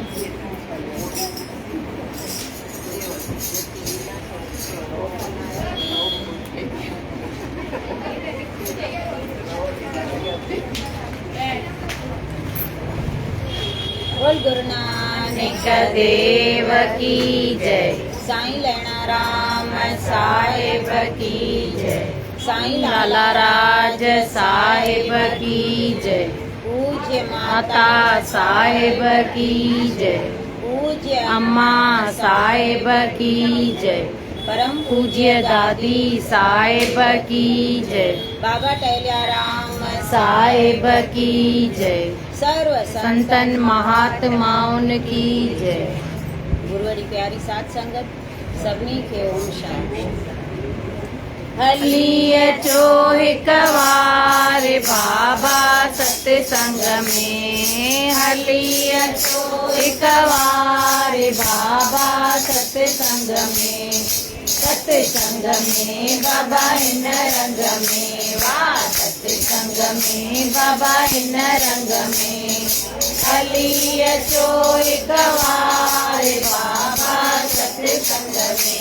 बोल गुरु नानक देव की जय। साईं लहणाराम साहिब की जय। साईं लाला राज साहिब की जय। पूज्य माता साहिब की जय। पूज्य अम्मा साहिब की जय। परम पूज्य दादी साहिब की जय। बाबा टहल्याराम साहिब की जय। सर्व संतन महात्माउन की जय। गुरुवरी प्यारी साथ संगत सभिनी खे ओम शांति। हली अचो हिक वार बाबा सत्संग में। हली अचो हिक वार बाबा सत्संग में। सत्संग में बाबा हिन रंग में। वाह सत्संग में बाबा हिन रंग में। हली अचो हिक वार बाबा सत्संग में।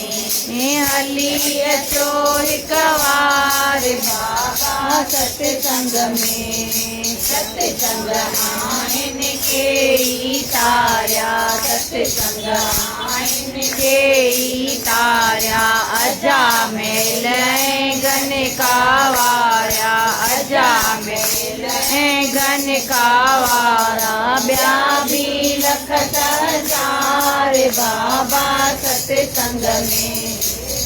हली अचो हिक वार बाबा सत्संग में। सत्संग आहिन के ई तारिया। सत्संग आहिन के ई तारिया। अजा मेल गन कावारा। अजा मेल गन कावारा। ॿिया बि लख हज़ार बाबा सत्संग में।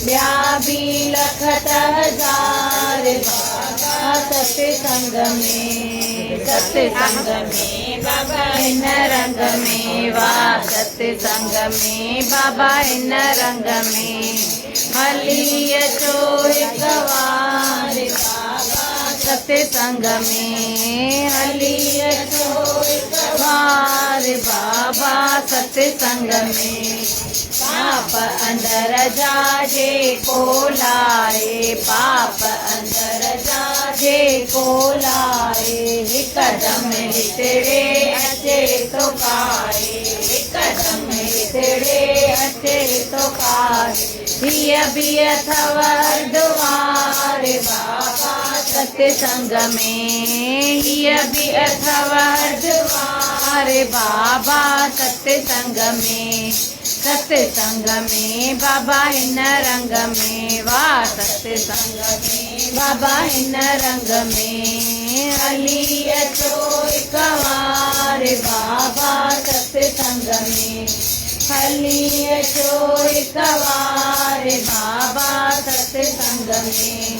ॿिया बि लख हज़ार बाबा सत्संग में। सत्संग में बाबा हिन रंग में। वाह सत्संग में बाबा हिन रंग में। हली अचो हिक वार बाबा सत्संग में। हली अचो हिक वार बाबा सत्संग में। पाप अंदर जाजे को लाए। पाप अंदर जाजे को लाए। हिकदम हितड़े अचे तो खाए। हिकदम हितड़े अचे तो खाए। हीअ बि अथव द्वार बाबा सत्संग में। हीअ बि अथव द्वार बाबा सत्संग में। सत्संग में बाबा हिन रंग में। वाह सत्संग में बाबा हिन रंग में। हली अचो हिक वार बाबा सत्संग में। हली अचो हिक वार बाबा सत्संग में।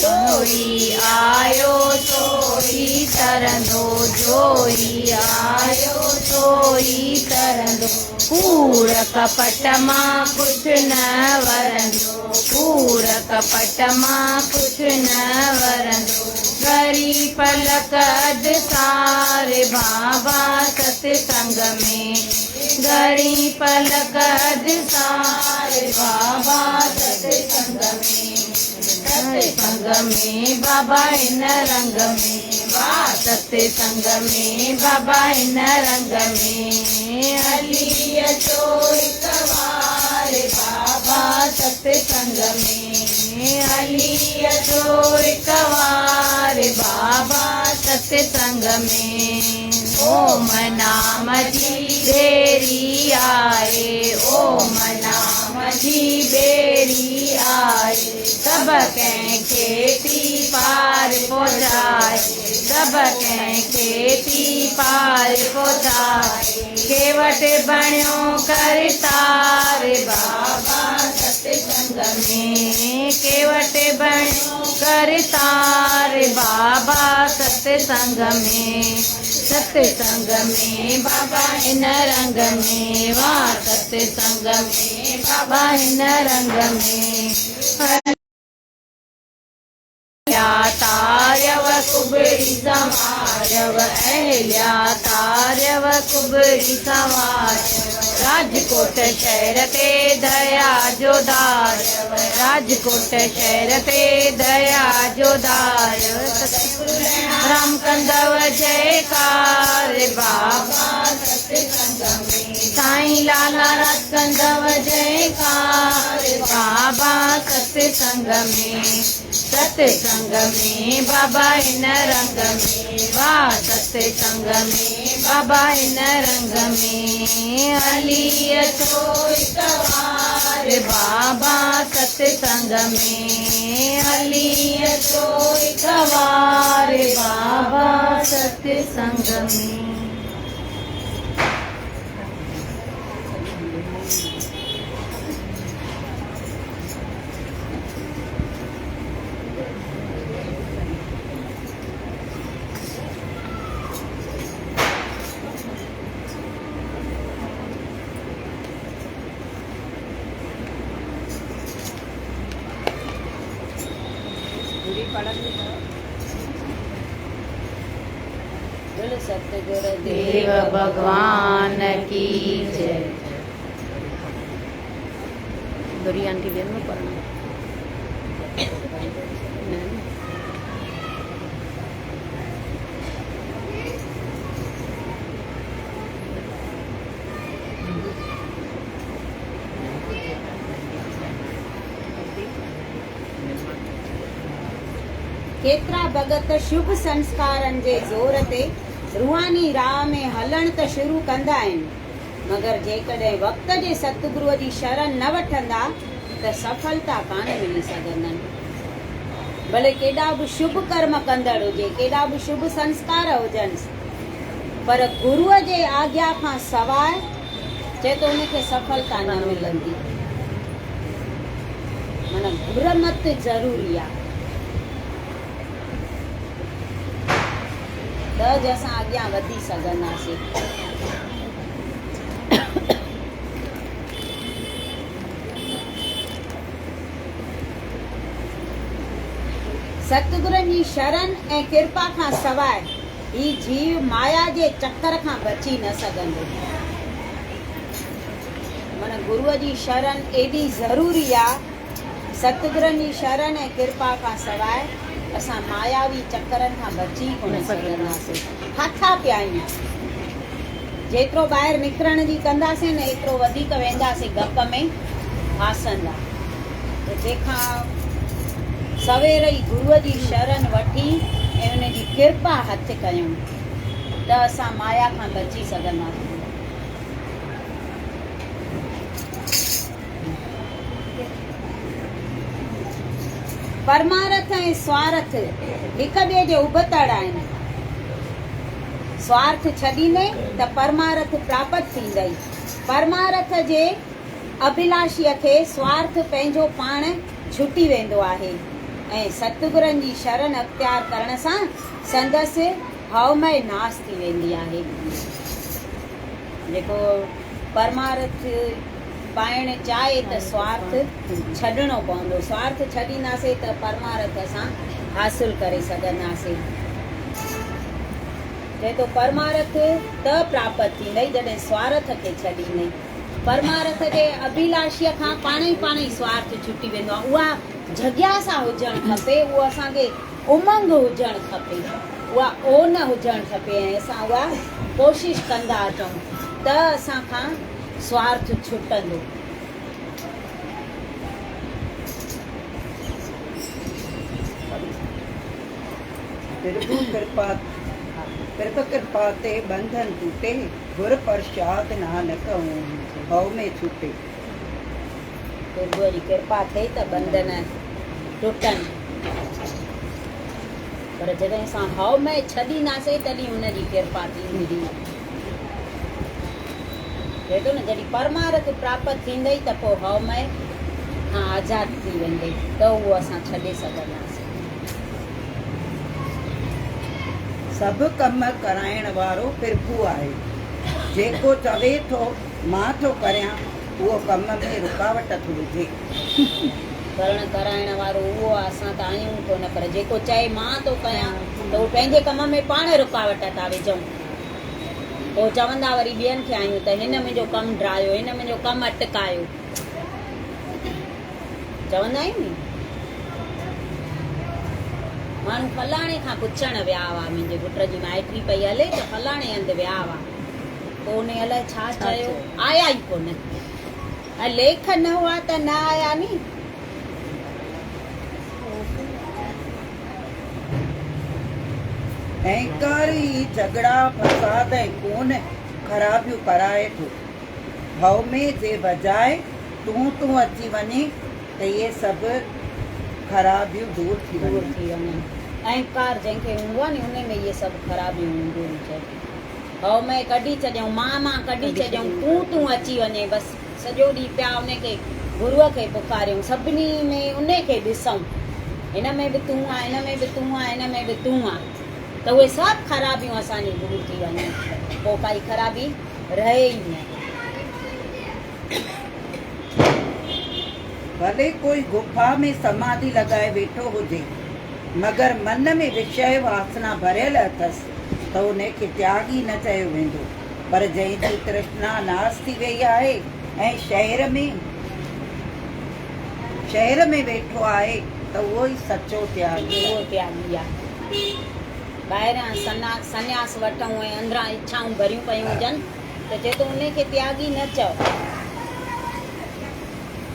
जोई आयो सोई तरंदो। जोई आयो सोई तरंदो। कूड़ कपट मां कुछ न वरंदो। कूड़ कपट मां कुछ न वरंदो। गरी पलक अध सारे बाबा सत्संग में। गरी पलक अध सारे बाबा सत्संग में। सत्संग में बाबा हिन रंग में। वाह सत्संग में बाबा हिन रंग में। हली अचो हिक वार बाबा सत्संग में। हली अचो हिक वार बाबा सत्संग में। ओम नाम जी बेरी आए। ओम नाम जी बेरी आए। सब कंहिंखे थी पार पहुचाए। सब कंहिंखे थी पार पहुचाए। केवट बणियो करतार बाबा सत्संग में। केवट बणियो करतार बाबा सत्संग में। सत्संग में बाबा हिन रंग में। वाह सत्संग में बाबा हिन रंग में। तार्यव कुबड़ी समार्यव। अहल्या तार्यव कुबड़ी समार्यव। राजकोट शहर ते दया जो दार्यव। राजकोट शहर ते दया जो दार्यव। राम कंदव जयकार बाबा सत्संग में। लाला राजकंदव जयकार बाबा सत्संग में बाबा इन रंग में वाह सत्संग में बाबा इन रंग में हली अचो इतवार बाबा सत्संग में हली अचो इतवार बाबा सत्संग में। बोलो सतगुरु देव भगवान की जय। दोरी आंटी बेन में पढ़ना केतिरा भगत शुभ संस्कारनि जे ज़ोर ते रूहानी राह में हलण त शुरू कंदा आहिनि, मगर जेकॾहिं वक़्त जे सतगुरूअ जी शरण न वठंदा त सफलता कान मिली सघंदनि। भले केॾा बि शुभ कर्म कंदड़ हुजे, केॾा बि शुभ संस्कार हुजनि, पर गुरूअ जे आज्ञा खां सवाइ चए थो उनखे सफलता न मिलंदी। माना गुरमत ज़रूरी आहे, त असां अॻियां वधी सघंदासीं। सतगुरनि जी शरण ऐं कृपा खां सवाइ ही जीव माया जे चक्कर खां बची न सघंदो। माना गुरूअ जी शरण एॾी ज़रूरी आहे। सतगुरनि जी शरण ऐं कृपा खां सवाइ असां मायावी चक्करनि खां बची कोन सघंदासीं। फाथा पिया आहियूं, जेतिरो ॿाहिरि निकिरण जी कंदासीं न एतिरो वधीक वेंदासीं गप में फासंदा। त तंहिंखां सवेर ई गुरूअ जी शरण वठी ऐं उन जी कृपा हथ कयूं त असां माया खां बची सघंदासीं। परमारथ ऐं स्वार्थ हिक ॿिए जे उबतड़ आहिनि। स्वार्थ छॾींदे त परमारथ प्राप्त थींदई। परमारथ जे अभिलाषीअ खे स्वार्थ पंहिंजो पाण छुटी वेंदो आहे ऐं सतगुरनि जी शरण अख़्तियार करण सां संदसि हवमय नाश थी वेंदी आहे। जेको परमारथ पाइण चाहे त स्वार्थ छॾिणो पवंदो। स्वार्थ छॾींदासीं त परमारथ असां हासिल करे सघंदासीं। चए थो परमारथ त प्राप्त थींदई जॾहिं स्वार्थ खे छॾींदई। परमारथ जे अभिलाषीअ खां पाण ई स्वार्थ छुटी वेंदो आहे। उहा जिज्ञासा हुजणु खपे, उहो असांखे उमंग हुजणु खपे, उहा ओन हुजणु खपे ऐं असां उहा कोशिशि कंदा अचूं त असांखां स्वार्थ छुटंदो। कृपा ते बंधन टूटे, गुर प्रसाद नानक भव में छूटे। गुरूअ जी कृपा थिए त बंधन टुटनि, पर जॾहिं असां हव में छॾींदासीं तॾहिं हुनजी कृपा थींदी। चए थो न जॾहिं परमारथ प्राप्त थींदई त पोइ हव में खां आज़ादु थी वेंदई त उहो असां छॾे सघंदासीं। सभु कम कराइण वारो प्रभु आहे। जेको चवे थो मां थो करियां उहो कम में रुकावट थो विझे। करण कराइण वारो उहो आहे, असां त आहियूं कोन, पर जेको चए मां थो कयां त उहो पंहिंजे कम में पाण रुकावट था विझूं। पोइ चवंदा वरी ॿियनि खे आहियूं त हिन मुंहिंजो कमु ड्रायो, हिन मुंहिंजो कमु अटकायो, चवंदा आहियूं नी। माण्हू फलाणे खां पुछण विया हुआ, मुंहिंजे पुट जी माइटी पई हले त फलाणे हंधि विया हुआ, पोइ उन अलाए छा छा चयो, चयो? आया ई कोन। ऐं लेख न हुआ त न आया नी। अहंकार ई झगड़ा फसाद ऐं कोन ख़राबियूं कराए थो। भव में जे बजाए तूं अची वञे त इहे सभु ख़राबियूं दूर थी दूर वञनि। थी वञनि। अहंकार जंहिंखे हूंदो आहे नी उन में इहे सभु ख़राबियूं हूंदियूं आहिनि। भव में कढी छॾियऊं, मां कढी छॾियऊं, तूं अची वञे, बसि सॼो ॾींहुं पिया उनखे गुरूअ खे पुकारियूं, सभिनी में उनखे ॾिसूं, हिन में बि तूं आहे, हिन में बि तूं आहे, हिन में बि तूं आहे, त उहे सभु ख़राबियूं असांजी दूर थी वञनि। पोइ काई ख़राबी रहे ई न। भले कोई गुफा में समाधि लॻाए वेठो हुजे, मगर मन में विषय वासना भरियल अथसि, त उनखे त्यागी न चयो वेंदो। पर जंहिंजी तृष्णा नाश थी वई आहे ऐं शहर में वेठो आहे त उहो ई सचो त्यागी उहो त्यागी आहे। ॿाहिरां सन्यास वठूं ऐं अंदरां इच्छाऊं भरियूं पयूं हुजनि त चए थो उनखे त्यागी न चओ।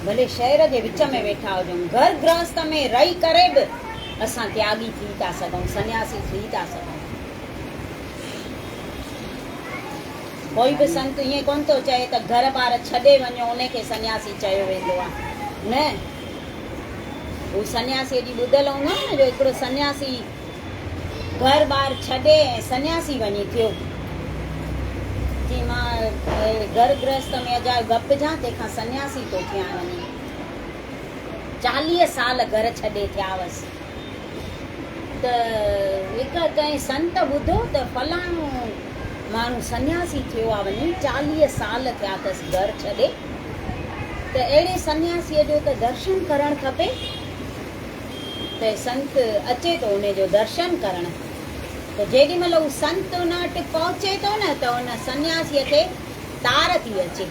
भले शहर जे विच में वेठा हुजूं, घर गृहस्थ में रही करे बि असां त्यागी थी था सघूं, सन्यासी थी था सघूं। कोई बि संत ईअं कोन थो चए त घर ॿार छॾे वञो उनखे सन्यासी चयो वेंदो आहे, न। हू सन्यासी जी ॿुधल हूंदो आहे न, जो हिकिड़ो सन्यासी घर ॿार छॾे ऐं सन्यासी वञी थियो कि मां घर गृहस्थ में अजा गप जा, तंहिंखां सन्यासी थो थियां वञी। 40 साल घर छॾे थिया हुअसि त हिकु कंहिं संत ॿुधो त फलाणो माण्हू सन्यासी थियो आहे वञी, 40 साल थिया अथसि घर छॾे, त अहिड़े सन्यासीअ जो त दर्शन करणु खपे। त संत अचे थो उन जो दर्शन करणु, त जेॾी महिल हू संत उन वटि पहुचे थो न, त उन सन्यासीअ खे तार थी अचे।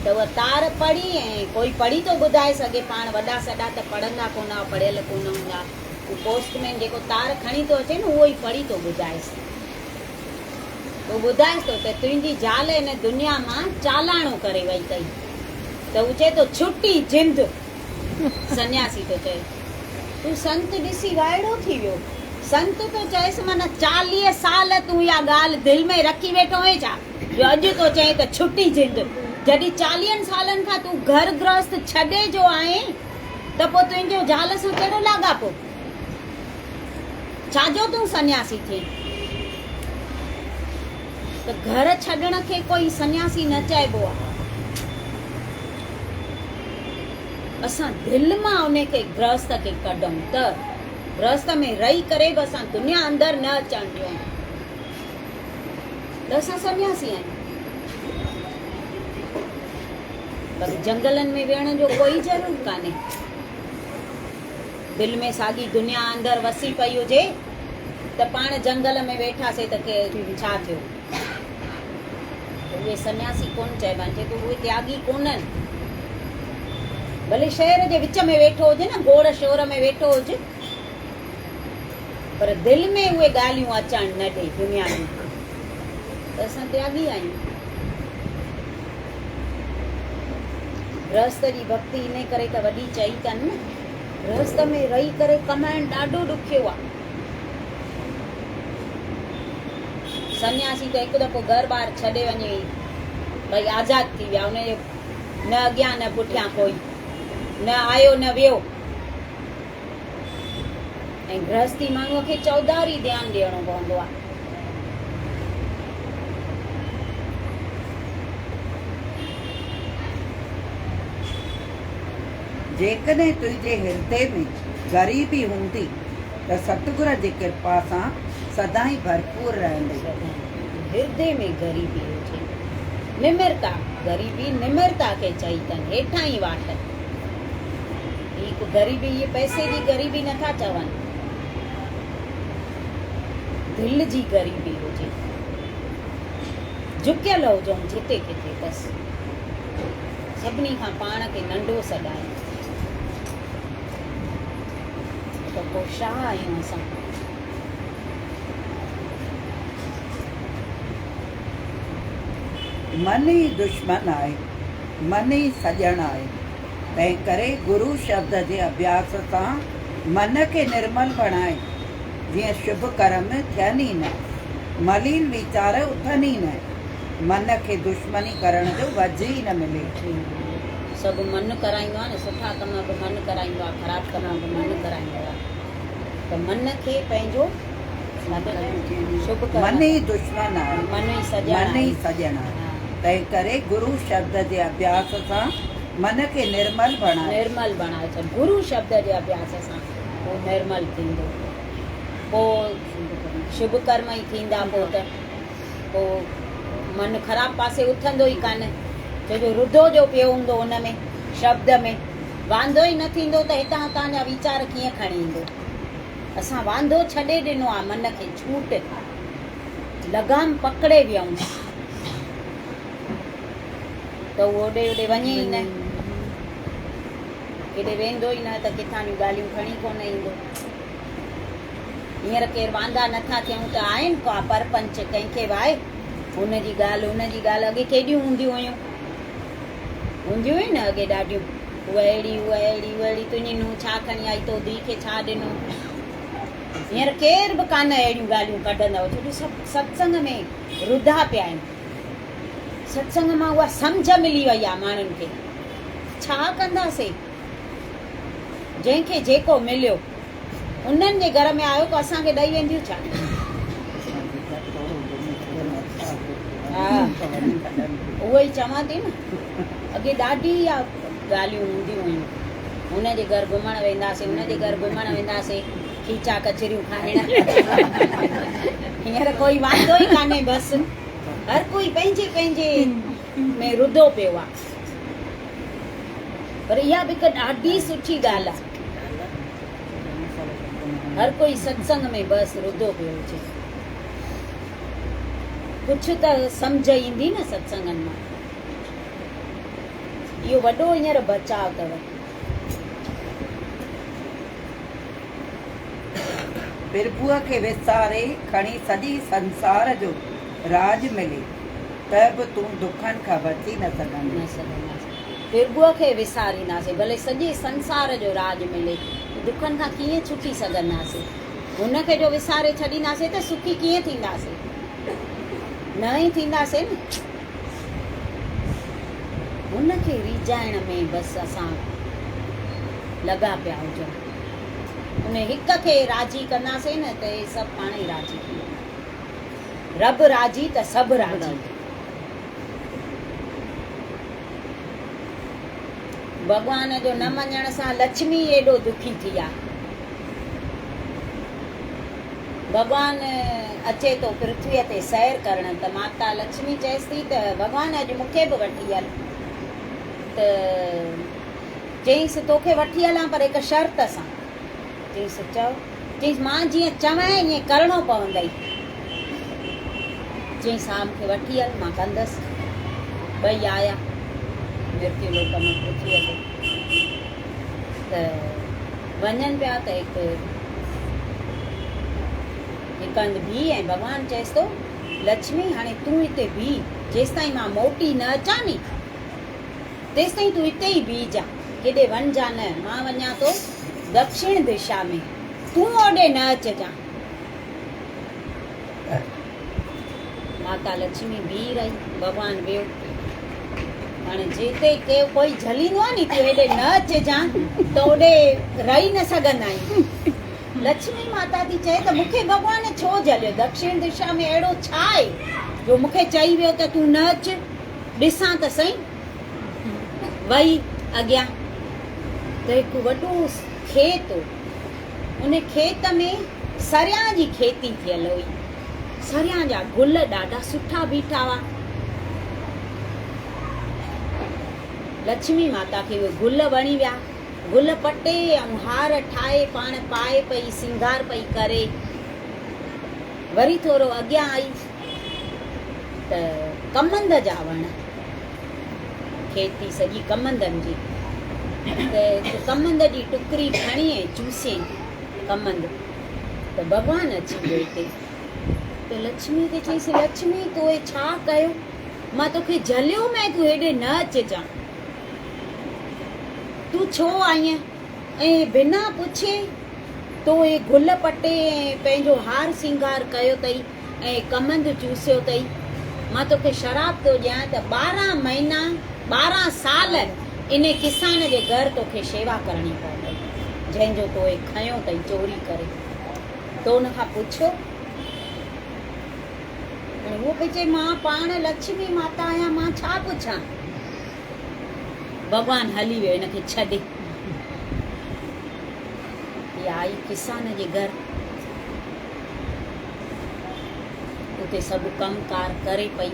त उहा तार पढ़ी, ऐं कोई पढ़ी थो ॿुधाए सघे, पाण वॾा सॾा त पढ़ंदा कोन, पढ़ियल कोन हूंदा, हू पोस्टमैन जेको तार खणी थो अचे न, उहो ई पढ़ी थो ॿुधाएसि। पोइ ॿुधाएसि थो त तुंहिंजी ज़ाल हिन दुनिया मां चालाणो करे वई अथई, त हू चए थो छुटी जिंद। सन्यासी थो चए, तूं संत ॾिसी वाइड़ो थी वियो। संत तो चएसि माना 40 साल तूं इहा ॻाल्हि दिलि में रखी वेठो आहे छा, जो अॼु तो चए त छुटी जिंद। जॾहिं 40 सालनि खां तूं घर गृहस्थ छॾे जो आहे, त पोइ तुंहिंजो ज़ाल सां कहिड़ो लाॻापो, छाजो तूं सन्यासी थी। त घर छॾण खे कोई सन्यासी न चइबो आहे। असां दिलि मां उनखे गृहस्थ खे कढूं, त गृहस्थ में रही करे बि असां दुनिया अंदरि न अचणु ॾियूं, त असां सन्यासी आहियूं। पर जंगलनि में वेहण जो कोई ज़रूरु कान्हे। दिलि में साॻी दुनिया अंदरि वसी पई हुजे त पाण जंगल में वेठासीं त छा थियो, उहे सन्यासी कोन चइबा आहिनि, जेको उहे त्यागी कोन्हनि। भले शहर जे विच में वेठो हुजे न, गोड़ शोर में वेठो हुजे, पर दिलि में उहे ॻाल्हियूं अचणु न ॾे दुनिया जूं, त असां त्यागी आहियूं। गृहस्थ जी भक्ति इन करे त वॾी चई अथनि न, गृहस्थ में रही करे कमाइणु ॾाढो ॾुखियो आहे। सन्यासी त हिकु दफ़ो घर ॿार छॾे वञे, भई आज़ादु थी विया, उनजो न अॻियां न पुठियां कोई, न आयो न वियो। ऐं गृहस्थी माण्हूअ खे चौधारी ध्यानु ॾियणो पवंदो आहे। जेकॾहिं तुंहिंजे हृदय में ग़रीबी हूंदी त सतगुर जी कृपा सां सदाई भरपूर रहंदे। हृदय में ग़रीबी हुजे, निमिरता, ग़रीबी निमिरता खे चई अथनि, हेठां ई वाट। ग़रीबी ये पैसे जी ग़रीबी नथा चवनि, दिलि जी ग़रीबी हुजे, झुकियल हुजूं जिते किथे, बसि सभिनी खां पाण खे नंढो सॾाए, त पोइ छा आहियूं असां। मन ई दुश्मन आहे, मन ई सॼण आहे। तंहिं करे गुरु शब्द जे अभ्यास सां मन खे निर्मल बणाए, जीअं शुभ कर्म थियनि ई न, मलिन वीचार उथनि ई न, मन खे दुश्मनी करण जो वज ई न मिले। सभु मन कराईंदो आहे न, सुठा कम बि मन कराईंदो आहे, ख़राबु कम बि मन कराईंदो आहे। त मन खे पंहिंजो शुभ कर्म, मन ई दुश्मन आहे, मन ई मन ई सॼण सॼण आहे। तंहिं करे गुरु शब्द जे अभ्यास सां मन खे निर्मल बणाए, निर्मल बणाए छॾ। गुरु शब्द जे अभ्यास सां पोइ निर्मल थींदो, पोइ शुभ कर्म ई थींदा। पोइ मन ख़राबु पासे उथंदो ई कान, छोजो रुधो जो पियो हूंदो हुन में शब्द में। वांदो ई न थींदो त हितां हुतां जा वीचार कीअं खणी ईंदो। असां वांदो छॾे ॾिनो आहे, मन खे छूट लगाम पकड़े वियऊं त उहो ओॾे ओॾे वञे ई न, केॾे वेंदो ई न, त किथां जूं ॻाल्हियूं खणी कोन ईंदो। हींअर केरु वांदा नथा थियूं त आहिनि का परपंच, कंहिंखे बि आहे हुनजी ॻाल्हि अॻे केॾियूं हूंदियूं हुयूं न, अॻे ॾाढियूं, उहा अहिड़ी तुंहिंजी नूंहुं छा खणी आई, तो धीउ खे छा ॾिनो। हींअर केर बि कान अहिड़ियूं ॻाल्हियूं कढंदव, छोकी सभु सत्संग में रुधा पिया आहिनि। सत्संग मां उहा सम्झ मिली वई आहे माण्हुनि खे। छा कंदासीं, जंहिंखे जेको मिलियो उन्हनि जे घर में आयो, त असांखे ॾेई वेंदियूं छा। हा, उहो ई चवां थी न, अॻे ॾाढी ॻाल्हियूं हूंदियूं हुयूं। हुनजे घर घुमणु वेंदासीं, हुनजे घर घुमणु वेंदासीं, खीचा कचरियूं खाइण। हींअर कोई वांदो ई कान्हे, बसि हर कोई पंहिंजे पंहिंजे में रुधो पियो आहे। पर इहा बि हिकु ॾाढी सुठी ॻाल्हि आहे, हर कोई सत्संग में बसि रुधो पियो हुजे। कुझु त सम्झ ईंदी न सत्संगनि मां। इहो वॾो हींअर बचाव अथव। प्रभुअ खे विसारे खणी सॼी संसार जो राज मिले, त बि तूं दुखनि खां बची न सघंदी। प्रभुअ खे विसारींदासीं, भले सॼे संसार जो राज मिले, दुखनि खां कीअं छुटी सघंदासीं। हुनखे जो विसारे छॾींदासीं त सुखी कीअं थींदासीं, न ई थींदासीं न। हुनखे रिझाइण में बसि असां लॻा पिया हुजूं। उन हिक खे राज़ी कंदासीं न, त हे सभु पाण ई राज़ी थी वेंदा। रब राज़ी त सभु राज़ी। भॻवान जो न मञण सां लक्ष्मी एॾो दुखी थी आहे। भॻवान अचे थो पृथ्वीअ ते सैर करण, त माता लक्ष्मी चएसि थी त भॻवान अॼु मूंखे बि वठी हल। त चईंसि तोखे वठी हलां, पर हिकु शर्त सां। चईंसि चओ। चईंसि मां जीअं चवां ईअं करिणो पवंदई। चईंसि हा मूंखे वठी हल, मां कंदसि। ॿई आया मृत्यु लोक में पृथ्वीअ ते। त वञनि पिया त हिकु हंधि बीह, ऐं भॻवानु चएसि थो लक्ष्मी हाणे तूं हिते बीह, जेसिताईं मां मोटी न अचां नी तेसिताईं तूं हिते ई बीह जा, केॾे वञिजा न। मां वञा थो दक्षिण दिशा में, तूं ओॾे न अचिजांइ। माता लक्ष्मी बीह रही, भॻवानु वियो। हाणे जिते कोई झलींदो आहे नी, तूं हेॾे न अचिजांइ, त ओॾे रही न सघंदा आहियूं। लक्ष्मी माता थी चए त मूंखे भॻवानु छो झलियो, दक्षिण दिशा में अहिड़ो छा आहे जो मूंखे चई वियो त तूं न अचु, ॾिसां त सही। वई अॻियां त हिकु वॾो खेत हो। उन खेत में सरियां जी खेती थियल हुई। सरियां जा गुल ॾाढा सुठा बीठा हुआ। लक्ष्मी माता खे उहे गुल वणी विया। गुल पटे ऐं हार ठाहे पाण पाए पई, सिंगार पई करे। वरी थोरो अॻियां आई त कमंद जा वण, खेती सॼी कमंदनि जी। त कमंद जी टुकड़ी खणी ऐं चूसे कमंद। त भॻवानु अची वियो हिते। त लक्ष्मी खे चईसि लक्ष्मी तूं छा कयो? मां तोखे झलियो में तूं हेॾे न अचिजां। तूं छो आईं ऐं बिना पुछे तो ये गुल पटे ऐं पंहिंजो हार सिंगार कयो अथई ऐं कमंद चूसियो अथई। मां तोखे शराब थो ॾियां त 12 महीना 12 साल इन किसान जे घर तोखे शेवा करणी पवंदी, जंहिंजो तो ये खयो अथई चोरी करे। तो उन खां पुछो, वो पई चए मां पाण लक्ष्मी माता आहियां, मां छा पुछां। भॻवान हली वियो इनखे छॾे। इहा आई किसान जे घर, उते सभु कमकार करे पई।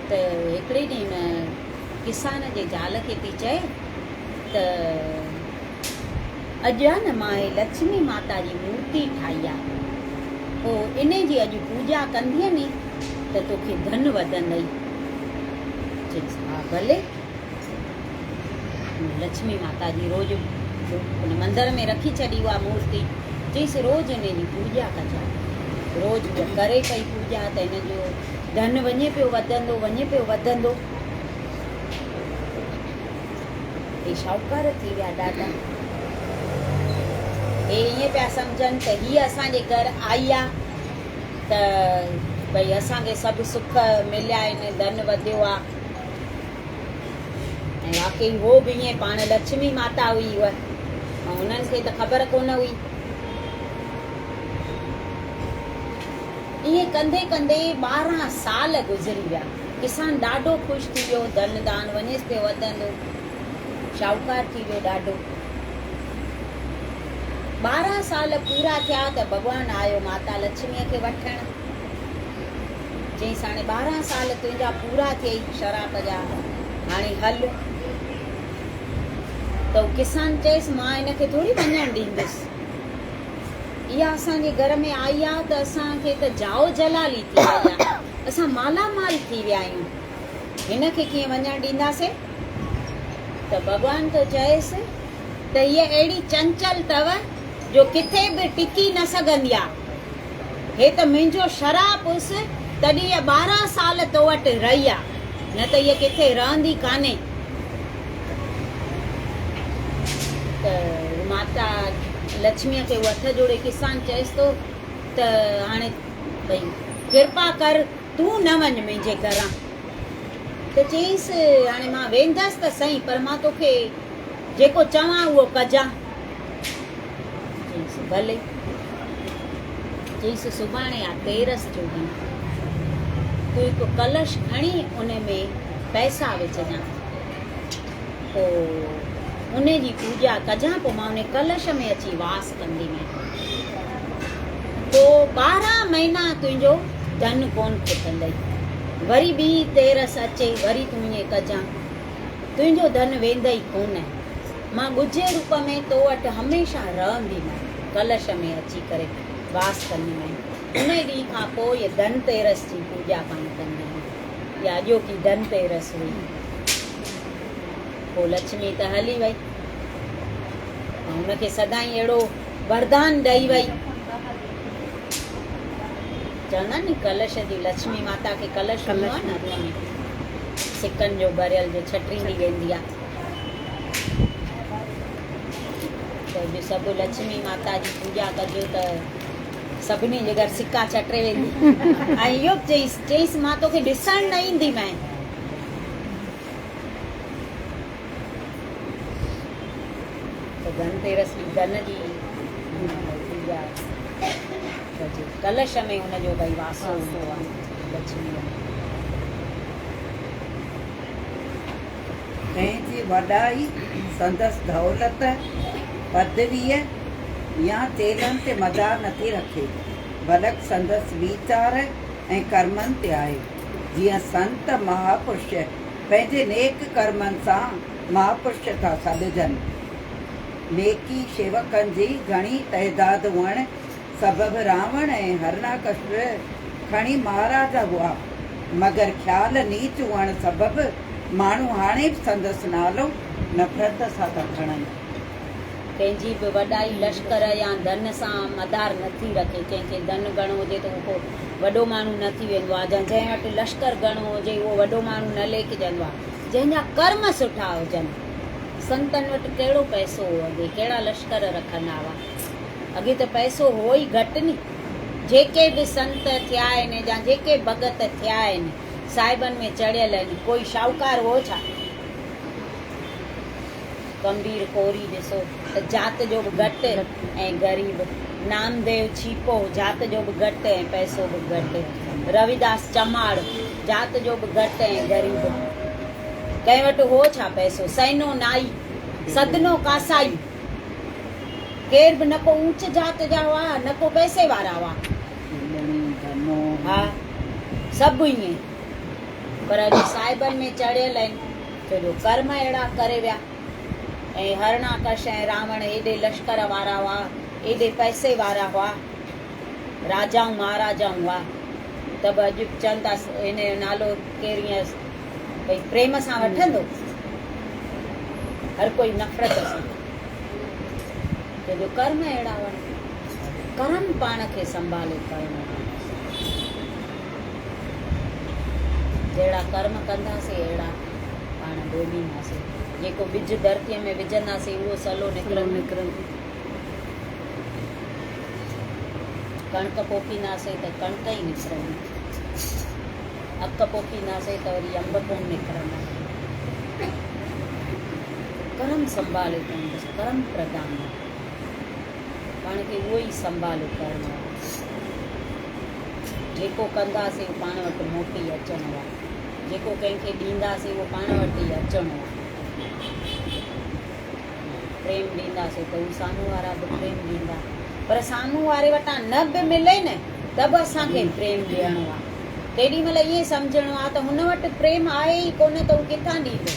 त हिकिड़े ॾींहुं न किसान जे ज़ाल खे थी चए त अॼु आहे न मां लक्ष्मी माता जी मूर्ति ठाही आहे, पोइ इन जी अॼु पूजा कंदीअ नी त तोखे धन वधंदई। चईसि हा भले। लक्ष्मी माता जी रोज़ उन मंदर में रखी छॾी उहा मूर्ति। चईसि रोज़ इन जी पूजा कजां। रोज़ करे पई पूजा त इन जो धन वञे पियो वधंदो, वञे पियो वधंदो। हे शाहूकार थी विया ॾाढा। हे ईअं पिया सम्झनि त हीअ असांजे घर आई आहे त भई असांखे सभु सुख मिलिया आहिनि, धन वधियो आहे। ऐं वाकई हो बि ईअं पाण लक्ष्मी माता हुई उहा, ऐं उन्हनि खे त ख़बर कोन हुई। ईअं कंदे कंदे 12 साल गुज़री विया। किसान ॾाढो ख़ुशि थी वियो, धन दान वञेसि पियो वधंदो, शाहूकार थी वियो ॾाढो। 12 साल पूरा थिया त भॻवानु आयो माता लक्ष्मीअ खे वठणु। चईंसि हाणे 12 साल तुंहिंजा पूरा थियई शराब जा, हाणे हल। त किसान चयसि मां हिनखे थोरी वञणु ॾींदुसि, इहा असांजे घर में आई आहे त असांखे त जाओ जलाली थी वई आहे, असां मालामाल थी विया आहियूं, हिनखे कीअं वञणु ॾींदासीं। त भॻवान तो चयसि त हीअ अहिड़ी चंचल अथव जो किथे बि टिकी न सघंदी आहे। हे त मुंहिंजो शराब हुअसि तॾहिं इहा 12 साल तो वटि रही आहे, न त इहा किथे रहंदी कान्हे। त माता लक्ष्मीअ खे हथ जोड़े किसान चएसि थो त हाणे भई कृपा कर तूं न वञ मुंहिंजे घरां। त चईंसि हाणे मां वेंदसि त सही, पर मां तोखे जेको चवां उहो कजां। चईंसि भले। चईंसि सुभाणे आहे तेरस जो ॾींहुं, तूं हिकु कलश खणी उन में पैसा विझजां, पोइ उन जी पूजा कजां, पोइ मां उन कलश में अची वास कंदीमांइ। पोइ 12 महीना तुंहिंजो धन कोन खुटंदई। वरी ॿी तेरस अचे, वरी तूं ईअं कजां, तुंहिंजो धन वेंदई कोन। मां ॻुझे रूप में तो वटि हमेशह रहंदीमांइ, कलश में अची करे वास कंदीमांइ। उन ॾींहं खां पोइ इहे धन तेरस जी पूजा कान कंदी। इहा अॼोकी धन तेरस हुई। पोइ लक्ष्मी त हली वई, ऐं हुनखे सदाईं अहिड़ो वरदान ॾेई वई। चवंदा नी कलश जी, लक्ष्मी माता खे कलश हूंदो आहे न, हथ में सिकनि जो भरियल जो छटींदी वेंदी आहे। त जो सभु लक्ष्मी माता जी पूजा कजो त सभिनी जे घर सिका छटे वेंदी। ऐं इहो चईंसि मां तोखे ॾिसणु न ईंदीमांइ। त धनतेरस जी धन जी पूजा कजे, कलश में हुनजो भई वासो हूंदो आहे लक्ष्मीअ। तंहिंजी वॾाई संदसि दौलत पदवीअ या चेलनि ते मदार नथी रखे, बल्कि संदसि वीचार ऐं कर्मनि ते आहे। जीअं संत महापुरुष पंहिंजे नेक कर्मनि सां महापुरुष था सॾजनि। नेकी शेवकनि जी घणी तइदाद हुअण सबबु रावण ऐं हरणाकश्यप खणी महाराजा हुआ, मगर ख़्याल नीच हुअण सबबु माण्हू हाणे बि संदसि नालो नफ़रत सां था खणनि। कंहिंजी बि वॾाई लश्कर या धन सां मदार नथी रखे। कंहिंखे धन घणो हुजे त उहो वॾो माण्हू न थी वेंदो आहे, जंहिं वटि लश्कर घणो हुजे उहो वॾो माण्हू न लेखिजंदो आहे। जंहिंजा कर्म सुठा हुजनि। संतनि वटि कहिड़ो पैसो हो अॻे, कहिड़ा लश्कर रखंदा हुआ। अॻे त पैसो हो ई घटि नी। जेके बि संत थिया आहिनि या जेके भगत थिया आहिनि साहिबनि में चढ़ियल आहिनि, कोई शाहूकार हो छा? गंभीर कोरी ॾिसो त जात जो बि घटि ऐं ग़रीब। नामदेव छीपो जात जो बि घटि ऐं पैसो बि घटि। रविदास चमाड़ जात जो बि घटि ऐं ग़रीब। कंहिं वटि हो छा पैसो? सैनो नाई, सदनो कासाई। केर बि न को ऊंच जात जा हुआ न को पैसे वारा हुआ। हा, सभु ईअं। पर अॼु साहिबनि में चढ़ियल आहिनि छो जो कर्म अहिड़ा करे विया। ऐं हरणाकश ऐं रावण एॾे लश्कर वारा हुआ, एॾे पैसे वारा हुआ, राजाऊं महाराजाऊं हुआ। त बि अॼु चवनि था हिन जो नालो केरु ईअं भई प्रेम सां वठंदो, हर कोई नफ़रत सां। छो जो कर्म अहिड़ा हुआ। कर्म पाण खे संभाले करणो। जहिड़ा कर्म कंदासीं अहिड़ा पाण भोॻींदासीं। जेको ॿिज धरतीअ में विझंदासीं उहो सलो निकिरंदो। कणिक पोखींदासीं त कणिक ई निकिरंदी। अक पोखींदासीं त वरी अंब कोन निकिरंदा। कर्म संभाले कंदासीं, कर्म प्रधान पाण खे उहो ई संभाले करणो आहे। जेको कंदासीं उहो पाण वटि मोटी अचणो आहे। जेको कंहिंखे ॾींदासीं उहो पाण वटि ई अचणो आहे। प्रेम ॾींदासीं त उहे साम्हूं वारा बि प्रेम ॾींदा। पर साम्हूं वारे वटां न बि मिले न त बि असांखे प्रेम ॾियणो आहे। तेॾी महिल ईअं सम्झणो आहे त हुन वटि प्रेम आहे ई कोन त हू किथां ॾींदो।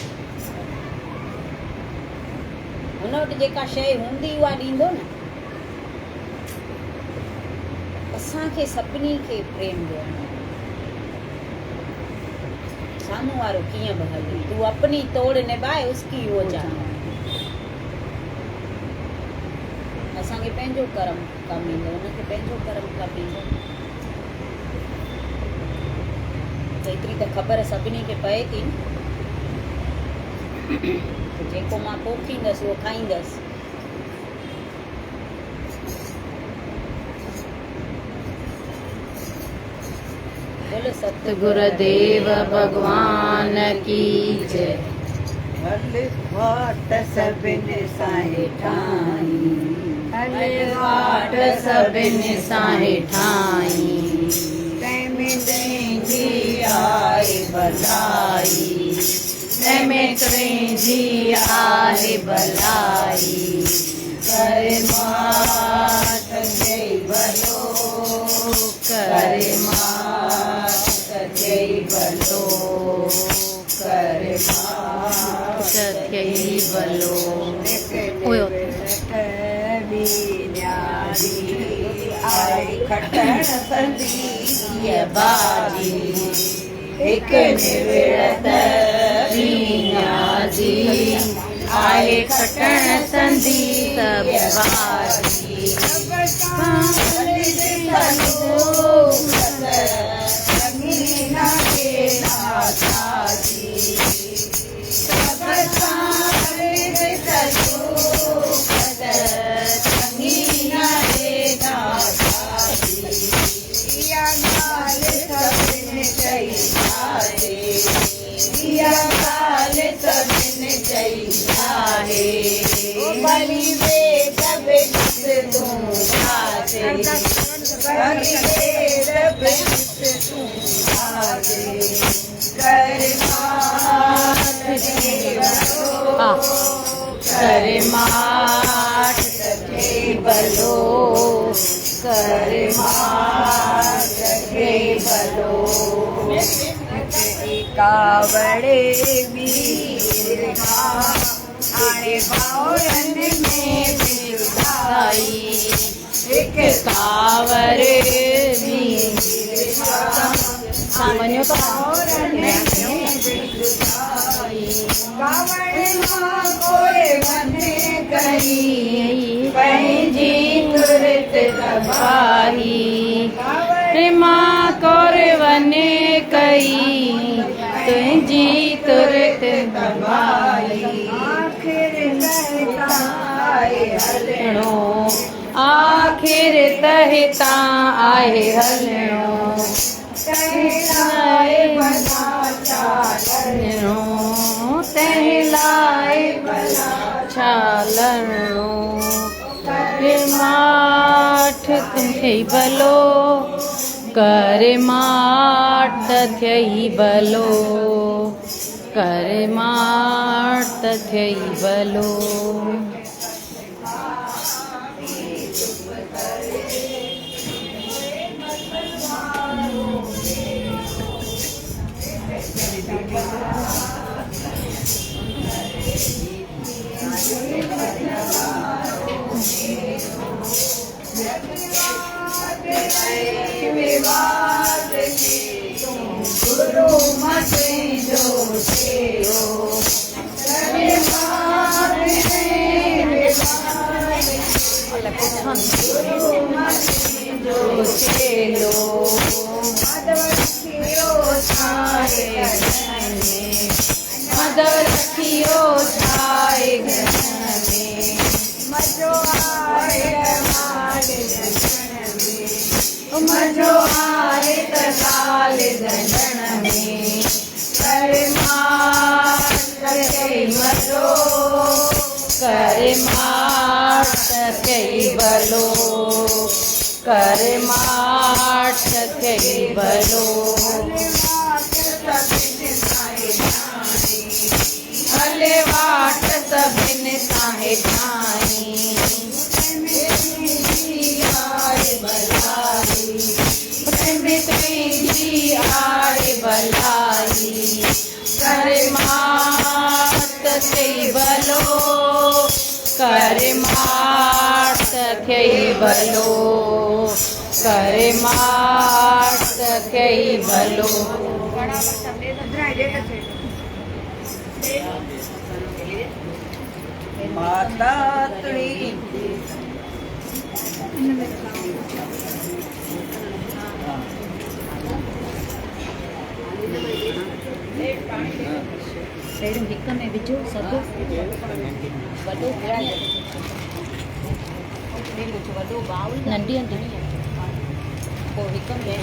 हुन वटि जेका शइ हूंदी उहा ॾींदो न। असांखे सभिनी खे प्रेम ॾियणो आहे। साम्हूं वारो कीअं बि हले, तूं अपनी तोड़ निभाए उसकी वो जाने। असांखे पंहिंजो कर्म कमु ईंदो, हुनखे पंहिंजो कर्म कमु ईंदो। एतिरी त ख़बर सभिनी खे पए थी त जेको मां पोखींदसि उहो खाईंदसि। बोलो सतगुरुदेव भगवान की जय। हल वाट सभिनि सां हेठाई, हल वाट सभिनि सां हेठाई। तंहिंमें तुंहिंजी आहे भलाई, तंहिंमें तुंहिंजी आहे भलाई। कर मात जय भलो, कर मात जय भलो, कर मात जय भलो। आए खटण संदीय बाजी, एक निविड़त न्याजी। आए खटण संदीप बाजी, कर माट जय भलो, कर माट जय भलो। कावड़े वीर आए भावरन में बिरधाई, एक कांवर वीर सामान्य भावरन में बिरधाई। कावड़ मां कोई वने कही पंहिंजी तुरत तबाही प्रेमा कौरवने कई तुंहिंजी तुरत तबाही आखिर तहिता आहे हलणो तहिलाए भला चालणो माठ थियई भलो कर माठ थियई भलो कर माठ थियई भलो गुरु मत जो मदर रखियो छाए मजो आए तकाल गंढण में कर मात कई भलो कर मात कई भलो कर मात कई भलो हले वाट सभिन साहे ठाई आए भलाई कर मात थियई भलो कर मात थियई भलो कर मात थियई भलो माता तुई शहर हिक में विझो सभु वॾो वॾो बाउल नंढी नंढी पोइ हिक में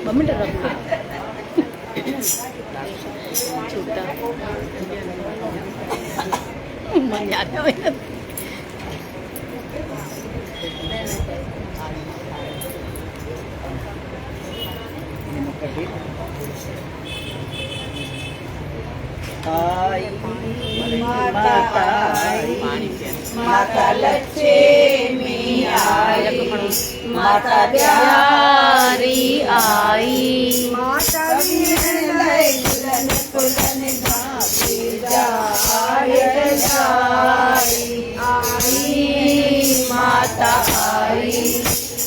मम्मी रखो छोटा मन याद है माता लक्ष्मी आई माता प्यारी आई माता फुलन फुलन आई माता आई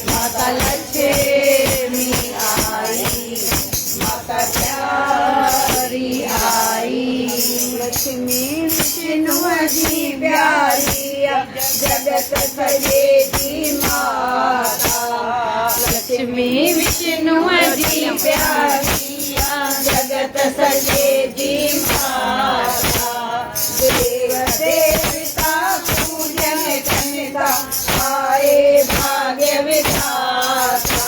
माता लक्ष्मी आई माता प्यारी आई लक्ष्मी विष्णु जी प्यारी जगत सजे जी माता लक्ष्मी विष्णु जी प्यारी जगत सजे जी माता देव देवता पूजन कनिता आए भाग्य विधाता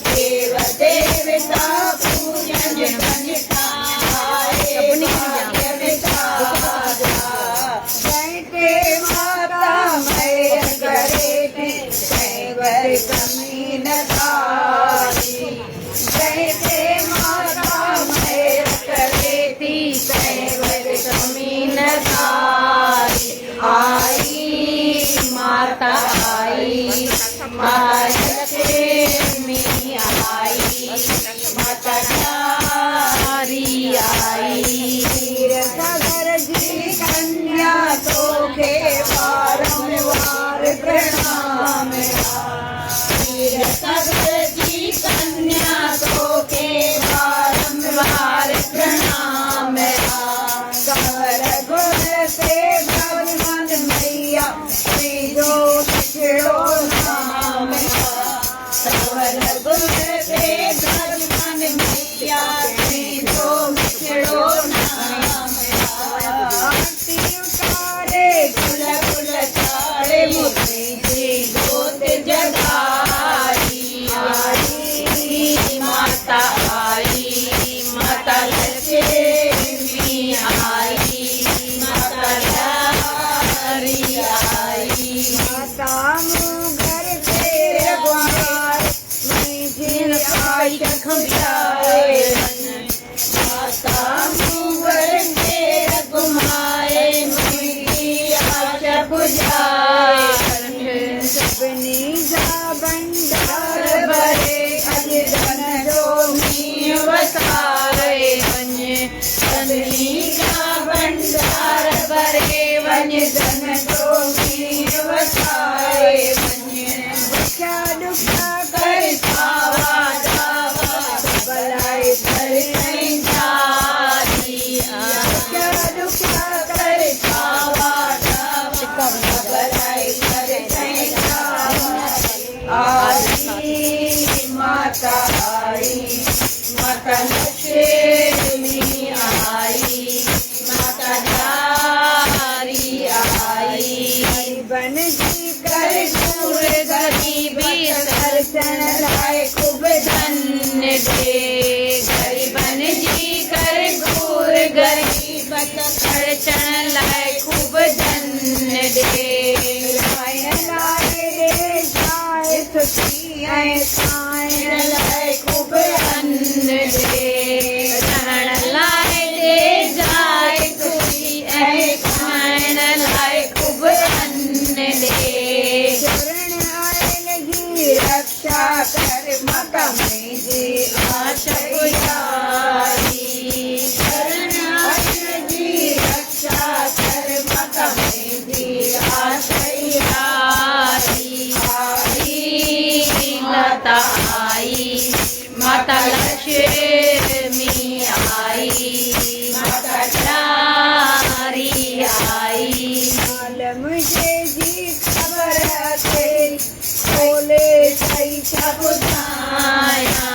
देव देवता पूजन कनिता आए भाग्य विधाता जैते माता मैं करे कैवर कमी न थारी जैते माता मैं करे कैवर कमी न थारी आई माता आई महालक्ष्मी आई। क्षीरसागर जी कन्या तोखे बारंबार प्रणाम। क्षीरसागर जी कन्या तोखे बारंबार प्रणाम। कंवर गुण से भगवान मैया श्रीजो छिड़ो नाम। कंवर गुण से भगवान मैया श्रीजो छिड़ो नाम। आरती उतारे कुल कुल चारे मोती जी जोत जगाई। आई माता आई, माता लक्ष्मी आई, माता लारी आई। माता मुगर तेरे द्वार मैं जिन आई खंबियाए। माता मुगर तेरे घुमाए मेरी आशा बुझाए। सपनी जा भंडार भरे अज धन जो मी वसाए। सपनी जा भंडार भरे वन धन जो मी वसाए। दुखा दुखा कर छावा जावा भलाई भर संसारी। दुखा दुखा कर छावा जावा भलाई भर संसारी। आई माता आई, माता लक्ष्मी आई, माता लारी आई। बन जी कर दूर गरीबी दर्शन लाए खूब धन्य दे। गरीबन जी कर दूर गरीब दर्शन लाए खूब धन्य दे। लाए रे जाए सुखी खाइन लाए खूब अन्न दे। रहन लाए दे जाए सुखी खाइन लाए खूब अन्न दे। शरण आए लगी रक्षा कर माता मेरी आशा पुजारी। शरण आए लगी रक्षा कर माता मेरी आशा पुजारी। आई माता आई, माता लक्ष्मी आई, माता लारी आई। मुझे जी खबर तेरी खोले सही सब बुझाया।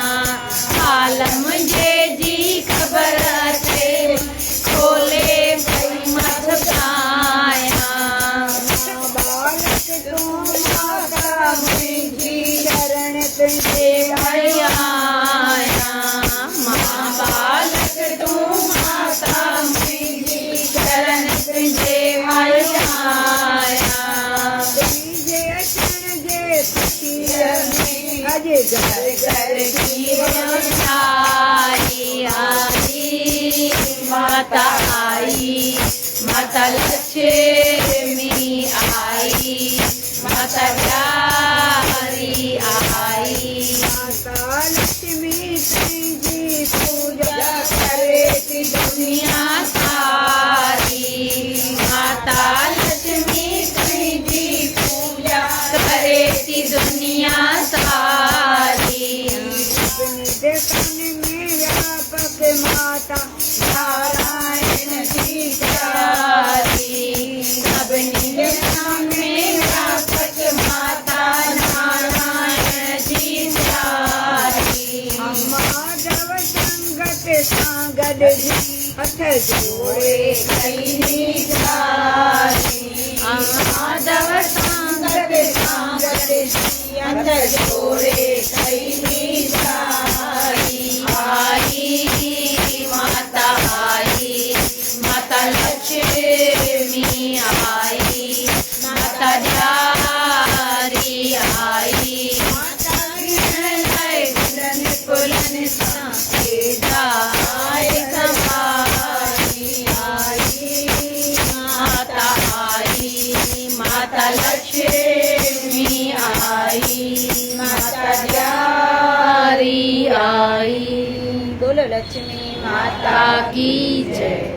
हाल मुझे जी खबर तेरी खोले सही मत गाया। बालक तुम माता मुझी शरण तुझे आया। माँ बालक तुम माता मुझी शरण तुझे आया। अज घर घर की आई। आई माता आई, माता लक्ष्मी आई, माता लारी आई। माता लक्ष्मी जी पूजा करे थी दुनिया सारी। माता लक्ष्मी जी पूजा करे थी दुनिया सारी। देखने में व्यापक माता नारायण जी प्यारी। सबनी में व्यापक माता नारायण जी प्यारी। माधव संगत सांगद जी हथ जोड़े कई जारी। माधव संगत सांगद जी हथ जोड़े कई जारी। आई माता आई, माता लक्ष्मी आई, माता लारी आई। माता गुणन पुलन साए समाई। आई माता आई, माता लक्ष्मी आई, माता लारी आई। बोलो लक्ष्मी माता की जय।